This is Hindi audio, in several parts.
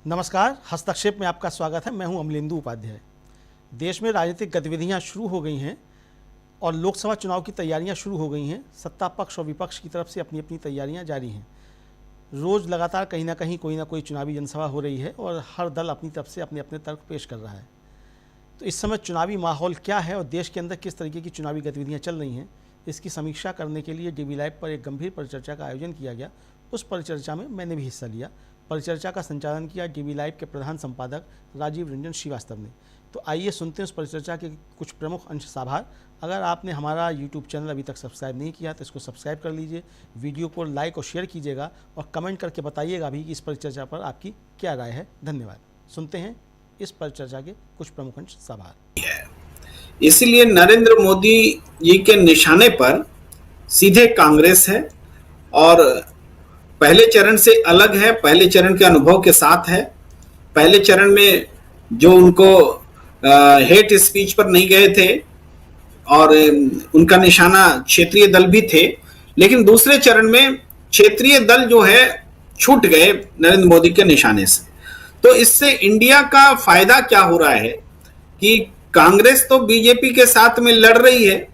नमस्कार, हस्तक्षेप में आपका स्वागत है। मैं हूं अमलेंदु उपाध्याय। देश में राजनीतिक गतिविधियां शुरू हो गई हैं और लोकसभा चुनाव की तैयारियां शुरू हो गई हैं। सत्ता पक्ष और विपक्ष की तरफ से अपनी अपनी तैयारियां जारी हैं। रोज़ लगातार कहीं ना कहीं कोई ना कोई चुनावी जनसभा हो रही है और हर दल अपनी तरफ से अपने अपने तर्क पेश कर रहा है। तो इस समय चुनावी माहौल क्या है और देश के अंदर किस तरीके की चुनावी गतिविधियाँ चल रही हैं, इसकी समीक्षा करने के लिए DB लाइव पर एक गंभीर परिचर्चा का आयोजन किया गया। उस परिचर्चा में मैंने भी हिस्सा लिया। परिचर्चा का संचालन किया DB लाइव के प्रधान संपादक राजीव रंजन श्रीवास्तव ने। तो आइए सुनते हैं उस परिचर्चा के कुछ प्रमुख अंश साभार। अगर आपने हमारा YouTube चैनल अभी तक सब्सक्राइब नहीं किया तो इसको सब्सक्राइब कर लीजिए, वीडियो को लाइक और शेयर कीजिएगा और कमेंट करके बताइएगा भी कि इस परिचर्चा पर आपकी क्या राय है। धन्यवाद। सुनते हैं इस परिचर्चा के कुछ प्रमुख अंश साभार। इसलिए नरेंद्र मोदी जी के निशाने पर सीधे कांग्रेस है और पहले चरण से अलग है, पहले चरण के अनुभव के साथ है। पहले चरण में जो उनको हेट स्पीच पर नहीं गए थे और उनका निशाना क्षेत्रीय दल भी थे, लेकिन दूसरे चरण में क्षेत्रीय दल जो है छूट गए नरेंद्र मोदी के निशाने से। तो इससे इंडिया का फायदा क्या हो रहा है कि कांग्रेस तो बीजेपी के साथ में लड़ रही है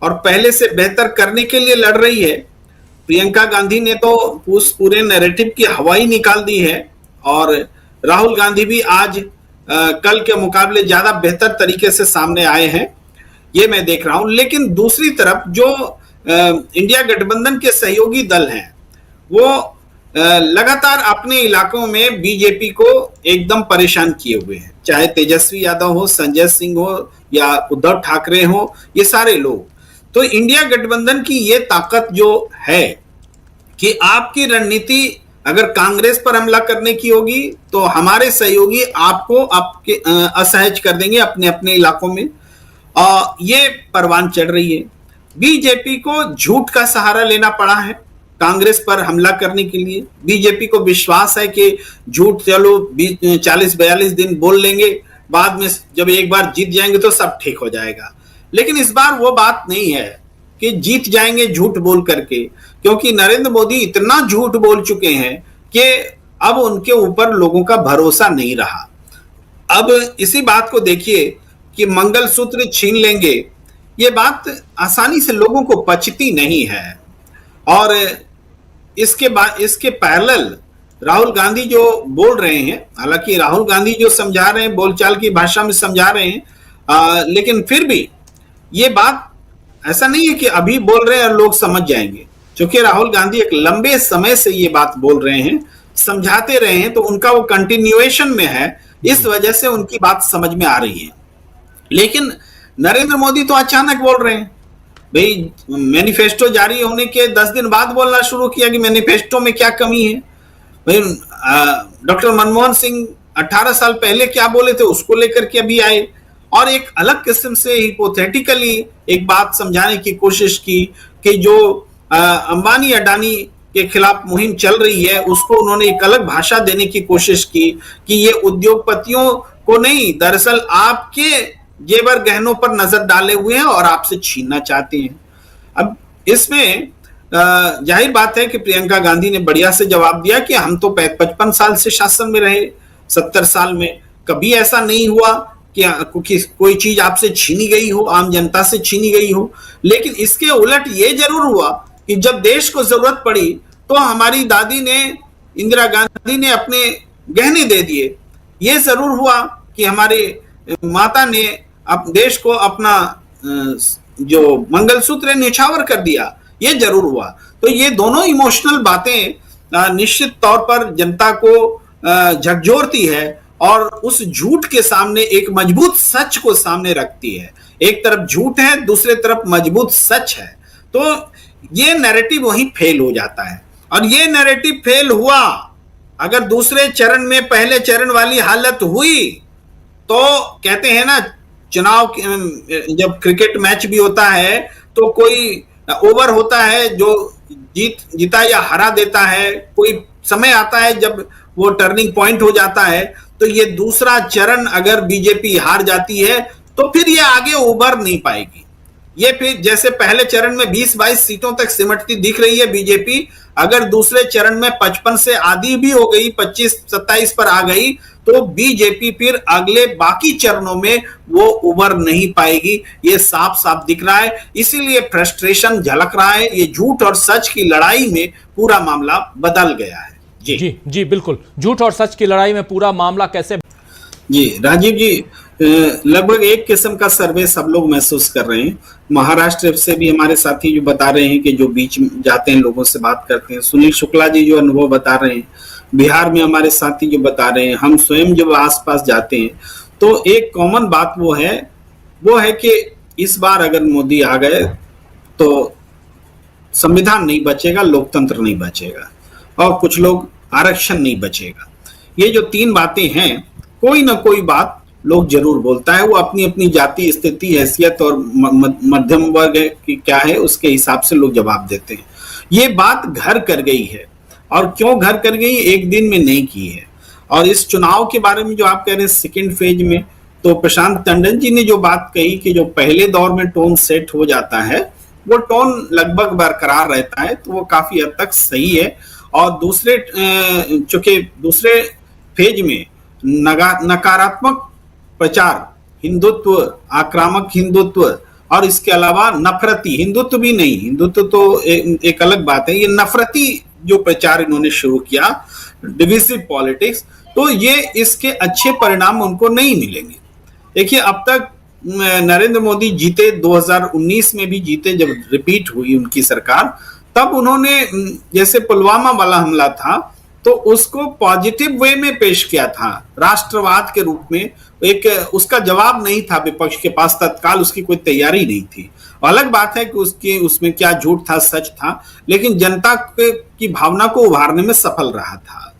और पहले से बेहतर करने के लिए लड़ रही है। प्रियंका गांधी ने तो उस पूरे नैरेटिव की हवा ही निकाल दी है और राहुल गांधी भी आज कल के मुकाबले ज्यादा बेहतर तरीके से सामने आए हैं, ये मैं देख रहा हूं। लेकिन दूसरी तरफ जो इंडिया गठबंधन के सहयोगी दल हैं वो लगातार अपने इलाकों में बीजेपी को एकदम परेशान किए हुए हैं, चाहे तेजस्वी यादव हो, संजय सिंह हो या उद्धव ठाकरे हो, ये सारे लोग। तो इंडिया गठबंधन की ये ताकत जो है कि आपकी रणनीति अगर कांग्रेस पर हमला करने की होगी तो हमारे सहयोगी आपको आपके असहज कर देंगे अपने अपने इलाकों में। ये परवान चढ़ रही है। बीजेपी को झूठ का सहारा लेना पड़ा है कांग्रेस पर हमला करने के लिए। बीजेपी को विश्वास है कि झूठ चलो 40-42 दिन बोल लेंगे, बाद में जब एक बार जीत जाएंगे तो सब ठीक हो जाएगा। लेकिन इस बार वो बात नहीं है कि जीत जाएंगे झूठ बोल करके, क्योंकि नरेंद्र मोदी इतना झूठ बोल चुके हैं कि अब उनके ऊपर लोगों का भरोसा नहीं रहा। अब इसी बात को देखिए कि मंगलसूत्र छीन लेंगे, ये बात आसानी से लोगों को पचती नहीं है। और इसके पैरेलल राहुल गांधी जो बोल रहे हैं, हालांकि राहुल गांधी जो समझा रहे हैं बोलचाल की भाषा में समझा रहे हैं, लेकिन फिर भी ये बात ऐसा नहीं है कि अभी बोल रहे हैं और लोग समझ जाएंगे। क्योंकि राहुल गांधी एक लंबे समय से ये बात बोल रहे हैं, समझाते रहे हैं, तो उनका वो कंटिन्यूएशन में है, इस वजह से उनकी बात समझ में आ रही है। लेकिन नरेंद्र मोदी तो अचानक बोल रहे हैं। भाई मैनिफेस्टो जारी होने के 10 दिन बाद बोलना शुरू किया कि मैनिफेस्टो में क्या कमी है। भाई डॉक्टर मनमोहन सिंह 18 साल पहले क्या बोले थे उसको लेकर के अभी आए और एक अलग किस्म से हिपोथेटिकली एक बात समझाने की कोशिश की कि जो अंबानी अडानी के खिलाफ मुहिम चल रही है उसको उन्होंने एक अलग भाषा देने की कोशिश की कि ये उद्योगपतियों को नहीं, दरअसल आपके जेवर गहनों पर नजर डाले हुए हैं और आपसे छीनना चाहते हैं। अब इसमें जाहिर बात है कि प्रियंका गांधी ने बढ़िया से जवाब दिया कि हम तो 55 साल से शासन में रहे, 70 साल में कभी ऐसा नहीं हुआ कि कोई चीज आपसे छीनी गई हो, आम जनता से छीनी गई हो। लेकिन इसके उलट ये जरूर हुआ कि जब देश को जरूरत पड़ी तो हमारी दादी ने, इंदिरा गांधी ने अपने गहने दे दिए। ये जरूर हुआ कि हमारे माता ने देश को अपना जो मंगलसूत्र न्यौछावर कर दिया, ये जरूर हुआ। तो ये दोनों इमोशनल बातें निश्चित तौर पर जनता को झकझोरती है और उस झूठ के सामने एक मजबूत सच को सामने रखती है। एक तरफ झूठ है, दूसरे तरफ मजबूत सच है। तो ये नैरेटिव वहीं फेल हो जाता है और ये नैरेटिव फेल हुआ। अगर दूसरे चरण में पहले चरण वाली हालत हुई तो कहते हैं ना, चुनाव जब क्रिकेट मैच भी होता है तो कोई ओवर होता है जो जीता या हरा देता है, कोई समय आता है जब वो टर्निंग पॉइंट हो जाता है। तो ये दूसरा चरण अगर बीजेपी हार जाती है तो फिर ये आगे उभर नहीं पाएगी। ये फिर जैसे पहले चरण में 20-22 सीटों तक सिमटती दिख रही है बीजेपी, अगर दूसरे चरण में 55 से आधी भी हो गई, 25-27 पर आ गई, तो बीजेपी फिर अगले बाकी चरणों में वो उबर नहीं पाएगी। ये साफ साफ दिख रहा है। इसीलिए फ्रस्ट्रेशन झलक रहा है। ये झूठ और सच की लड़ाई में पूरा मामला बदल गया है। जी जी जी, बिल्कुल, झूठ और सच की लड़ाई में पूरा मामला कैसे। जी राजीव जी, लगभग एक किस्म का सर्वे सब लोग महसूस कर रहे हैं। महाराष्ट्र से भी हमारे साथी जो बता रहे हैं कि जो बीच में जाते हैं, लोगों से बात करते हैं, सुनील शुक्ला जी जो अनुभव बता रहे हैं, बिहार में हमारे साथी जो बता रहे हैं, हम स्वयं जब आसपास जाते हैं, तो एक कॉमन बात वो है कि इस बार अगर मोदी आ गए तो संविधान नहीं बचेगा, लोकतंत्र नहीं बचेगा, और कुछ लोग आरक्षण नहीं बचेगा। ये जो तीन बातें हैं, कोई ना कोई बात लोग जरूर बोलता है। वो अपनी अपनी जाति, स्थिति, हैसियत और मध्यम वर्ग की क्या है उसके हिसाब से लोग जवाब देते हैं। ये बात घर कर गई है, और क्यों घर कर गई, एक दिन में नहीं की है। और इस चुनाव के बारे में जो आप कह रहे हैं सेकेंड फेज में, तो प्रशांत टंडन जी ने जो बात कही कि जो पहले दौर में टोन सेट हो जाता है, वो टोन लगभग बरकरार रहता है, तो वो काफी हद तक सही है। और चूंकि दूसरे फेज में नकारात्मक प्रचार, हिंदुत्व, आक्रामक हिंदुत्व, और इसके अलावा नफरती हिंदुत्व भी नहीं, हिंदुत्व तो एक अलग बात है, ये नफरती जो प्रचार इन्होंने शुरू किया, डिविसिव पॉलिटिक्स, तो ये इसके अच्छे परिणाम उनको नहीं मिलेंगे। देखिए, अब तक नरेंद्र मोदी जीते, 2019 में भी जीते, जब रिपीट हुई उनकी सरकार, तब उन्होंने जैसे पुलवामा वाला हमला था तो उसको पॉजिटिव वे में पेश किया था, राष्ट्रवाद के रूप में। एक उसका जवाब नहीं था विपक्ष के पास, तत्काल उसकी कोई तैयारी नहीं थी। अलग बात है कि उसमें क्या झूठ था, सच था, लेकिन जनता की भावना को उभारने में सफल रहा था,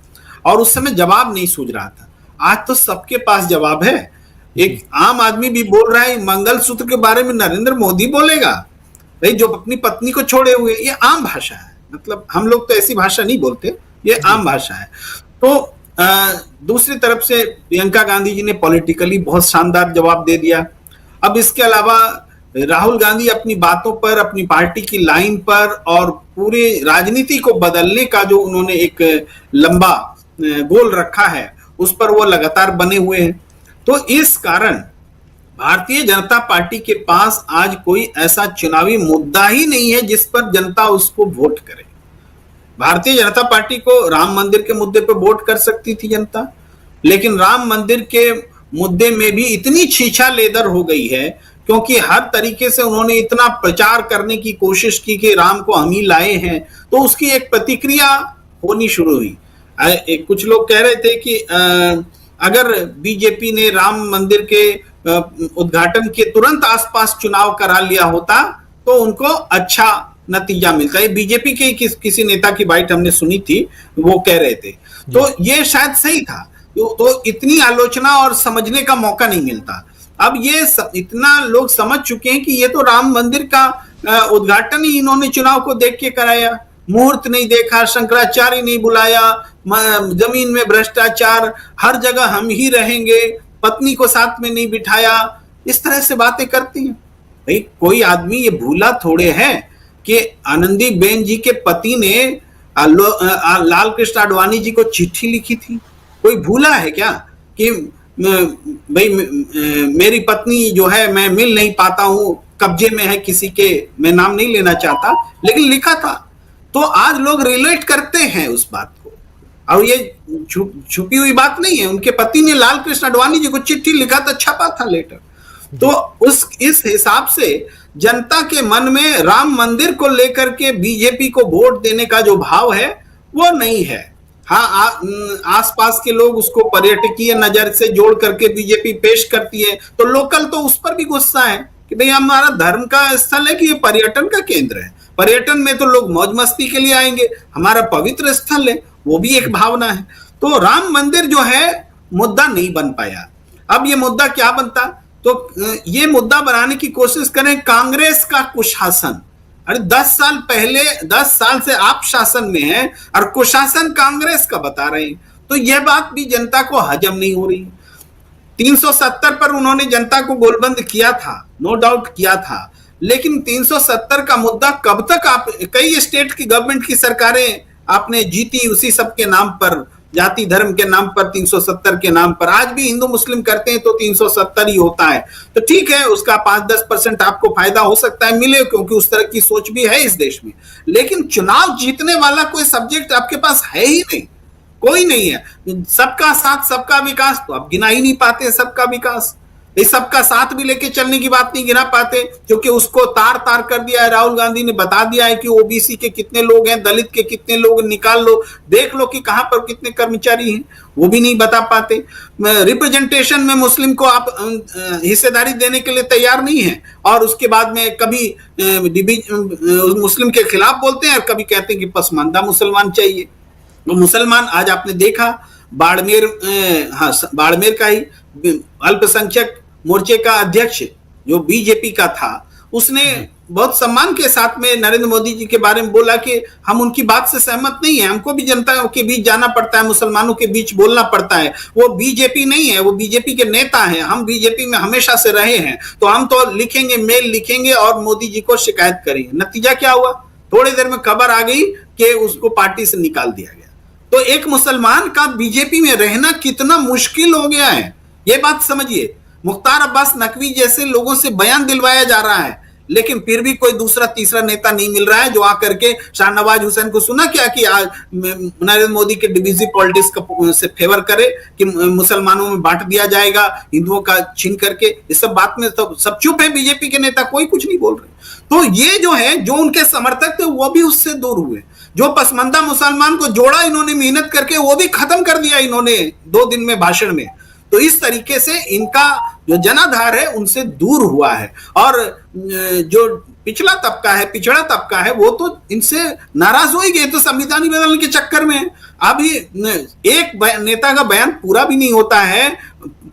और उस समय जवाब नहीं सूझ रहा था। आज तो सबके पास जवाब है। एक आम आदमी भी बोल रहा है मंगलसूत्र के बारे में नरेंद्र मोदी बोलेगा, भाई जो अपनी पत्नी को छोड़े हुए, ये आम भाषा है। मतलब हम लोग तो ऐसी भाषा नहीं बोलते, ये आम भाषा है। तो दूसरी तरफ से प्रियंका गांधी जी ने पॉलिटिकली बहुत शानदार जवाब दे दिया। अब इसके अलावा राहुल गांधी अपनी बातों पर, अपनी पार्टी की लाइन पर, और पूरे राजनीति को बदलने का जो उन्होंने एक लंबा गोल रखा है, उस पर वो लगातार बने हुए हैं। तो इस कारण भारतीय जनता पार्टी के पास आज कोई ऐसा चुनावी मुद्दा ही नहीं है जिस पर जनता उसको वोट करे। भारतीय जनता पार्टी को राम मंदिर के मुद्दे पर वोट कर सकती थी जनता, लेकिन राम मंदिर के मुद्दे में भी इतनी छीछा लेदर हो गई है, क्योंकि हर तरीके से उन्होंने इतना प्रचार करने की कोशिश की कि राम को हम ही लाए हैं, तो उसकी एक प्रतिक्रिया होनी शुरू हुई। कुछ लोग कह रहे थे कि अगर बीजेपी ने राम मंदिर के उद्घाटन के तुरंत आसपास चुनाव करा लिया होता तो उनको अच्छा नतीजा मिलता है। बीजेपी के किसी नेता की बाइट हमने सुनी थी, वो कह रहे थे, तो ये शायद सही था। तो इतनी आलोचना और समझने का मौका नहीं मिलता। अब ये इतना लोग समझ चुके हैं कि ये तो राम मंदिर का उद्घाटन ही इन्होंने चुनाव को देख के कराया, मुहूर्त नहीं देखा, शंकराचार्य नहीं बुलाया, जमीन में भ्रष्टाचार, हर जगह हम ही रहेंगे, पत्नी को साथ में नहीं बिठाया, इस तरह से बातें करती हैं। भाई कोई आदमी ये भूला थोड़े है कि आनंदी बेन जी के पति ने लाल कृष्ण आडवाणी जी को चिट्ठी लिखी थी। कोई भूला है क्या कि भाई मेरी पत्नी जो है मैं मिल नहीं पाता हूं, कब्जे में है किसी के, मैं नाम नहीं लेना चाहता, लेकिन लिखा था। तो आज लोग रिलेट करते हैं उस बात को, और ये छुपी हुई बात नहीं है। उनके पति ने लाल कृष्ण आडवाणी जी को चिट्ठी लिखा था, छपा था लेटर। तो इस हिसाब से जनता के मन में राम मंदिर को लेकर के बीजेपी को वोट देने का जो भाव है वो नहीं है। हाँ, आसपास के लोग उसको पर्यटकीय नजर से जोड़ करके बीजेपी पेश करती है, तो लोकल तो उस पर भी गुस्सा है कि भाई हमारा धर्म का स्थल है कि ये पर्यटन का केंद्र है, पर्यटन में तो लोग मौज मस्ती के लिए आएंगे, हमारा पवित्र स्थल है, वो भी एक भावना है। तो राम मंदिर जो है मुद्दा नहीं बन पाया। अब ये मुद्दा क्या बनता, तो ये मुद्दा बनाने की कोशिश करें कांग्रेस का कुशासन। अरे 10 साल पहले, 10 साल से आप शासन में हैं और कुशासन कांग्रेस का बता रहे हैं, तो यह बात भी जनता को हजम नहीं हो रही। 370 पर उन्होंने जनता को गोलबंद किया था, नो डाउट किया था, लेकिन 370 का मुद्दा कब तक आप, कई स्टेट की गवर्नमेंट की सरकारें आपने जीती उसी सब के नाम पर, जाति धर्म के नाम पर, 370 के नाम पर। आज भी हिंदू मुस्लिम करते हैं तो 370 ही होता है। तो ठीक है, उसका 5-10% आपको फायदा हो सकता है मिले, क्योंकि उस तरह की सोच भी है इस देश में। लेकिन चुनाव जीतने वाला कोई सब्जेक्ट आपके पास है ही नहीं, कोई नहीं है। सबका साथ सबका विकास तो आप गिना ही नहीं पाते। सबका विकास, इस सबका साथ भी लेके चलने की बात नहीं गिना पाते, क्योंकि उसको तार तार कर दिया है। राहुल गांधी ने बता दिया है कि ओबीसी के कितने लोग हैं, दलित के कितने लोग, निकाल लो, देख लो कि कहां पर कितने कर्मचारी हैं, वो भी नहीं बता पाते। रिप्रेजेंटेशन में मुस्लिम को आप हिस्सेदारी देने के लिए तैयार नहीं है, और उसके बाद में कभी मुस्लिम के खिलाफ बोलते हैं और कभी कहते हैं कि पसमानदा मुसलमान चाहिए। तो मुसलमान, आज आपने देखा बाड़मेर, हाँ बाड़मेर का ही अल्पसंख्यक मोर्चे का अध्यक्ष जो बीजेपी का था, उसने बहुत सम्मान के साथ में नरेंद्र मोदी जी के बारे में बोला कि हम उनकी बात से सहमत नहीं है, हमको भी जनता के बीच जाना पड़ता है, मुसलमानों के बीच बोलना पड़ता है। वो बीजेपी नहीं है, वो बीजेपी के नेता हैं, हम बीजेपी में हमेशा से रहे हैं, तो हम तो लिखेंगे, मेल लिखेंगे और मोदी जी को शिकायत करेंगे। नतीजा क्या हुआ? थोड़ी देर में खबर आ गई कि उसको पार्टी से निकाल दिया गया। तो एक मुसलमान का बीजेपी में रहना कितना मुश्किल हो गया है, ये बात समझिए। मुख्तार अब्बास नकवी जैसे लोगों से बयान दिलवाया जा रहा है, लेकिन फिर भी कोई दूसरा तीसरा नेता नहीं मिल रहा है जो आकर के शाहनवाज हुसैन को सुना क्या कि आज नरेंद्र मोदी के डिविजिव पॉलिटिक्स से फेवर करे कि मुसलमानों में बांट दिया जाएगा, हिंदुओं का छीन करके। इस सब बात में तो सब चुप है, बीजेपी के नेता कोई कुछ नहीं बोल रहे। तो ये जो है, जो उनके समर्थक थे वो भी उससे दूर हुए। जो पसमंदा मुसलमान को जोड़ा इन्होंने मेहनत करके, वो भी खत्म कर दिया इन्होंने 2 दिन में भाषण में। तो इस तरीके से इनका जो जनाधार है उनसे दूर हुआ है, और जो पिछड़ा तबका है वो तो इनसे नाराज हो ही गए। तो संविधान बदलने के चक्कर में अभी एक नेता का बयान पूरा भी नहीं होता है,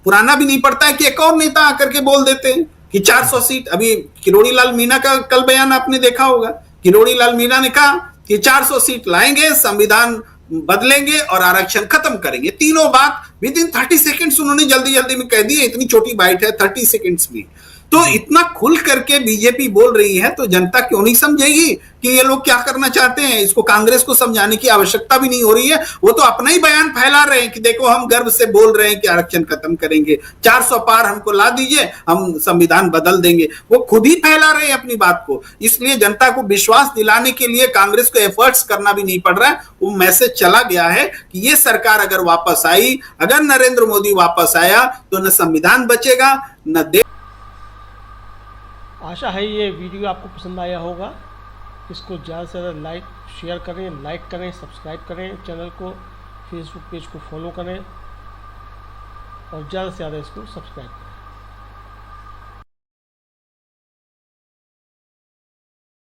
पुराना भी नहीं पड़ता है कि एक और नेता आकर के बोल देते हैं कि 400 सीट। अभी किरोड़ी लाल मीणा का कल बयान आपने देखा होगा, किरोड़ी लाल मीणा ने कहा कि 400 सीट लाएंगे, संविधान बदलेंगे और आरक्षण खत्म करेंगे। तीनों बात विद इन 30 सेकेंड्स उन्होंने जल्दी में कह दी है। इतनी छोटी बाइट है 30 सेकेंड्स में, तो इतना खुल करके बीजेपी बोल रही है, तो जनता क्यों नहीं समझेगी कि ये लोग क्या करना चाहते हैं। इसको कांग्रेस को समझाने की आवश्यकता भी नहीं हो रही है, वो तो अपना ही बयान फैला रहे हैं कि देखो हम गर्व से बोल रहे हैं कि आरक्षण खत्म करेंगे, 400 पार हमको ला दीजिए, हम संविधान बदल देंगे। वो खुद ही फैला रहे हैं अपनी बात को। इसलिए जनता को विश्वास दिलाने के लिए कांग्रेस को एफर्ट्स करना भी नहीं पड़ रहा है। वो मैसेज चला गया है कि ये सरकार अगर वापस आई, अगर नरेंद्र मोदी वापस आया, तो न संविधान बचेगा न देश। आशा है ये वीडियो आपको पसंद आया होगा। इसको ज़्यादा से ज़्यादा शेयर करें, लाइक करें, सब्सक्राइब करें चैनल को, फेसबुक पेज को फॉलो करें और ज़्यादा से ज़्यादा इसको सब्सक्राइब करें।